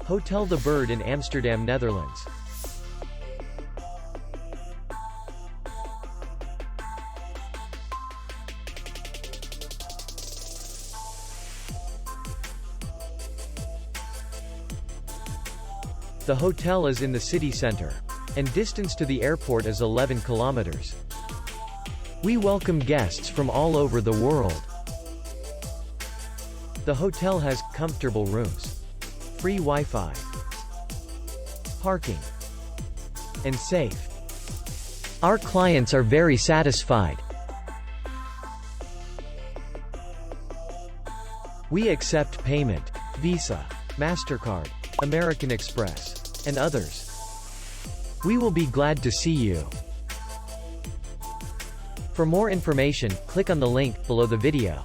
Hotel the Bird in Amsterdam, Netherlands. The hotel is in the city center, and distance to the airport is 11 kilometers. We welcome guests from all over the world. The hotel has comfortable rooms, free Wi-Fi, parking, and safe. Our clients are very satisfied. We accept payment, Visa, MasterCard, American Express, and others. We will be glad to see you. For more information, click on the link below the video.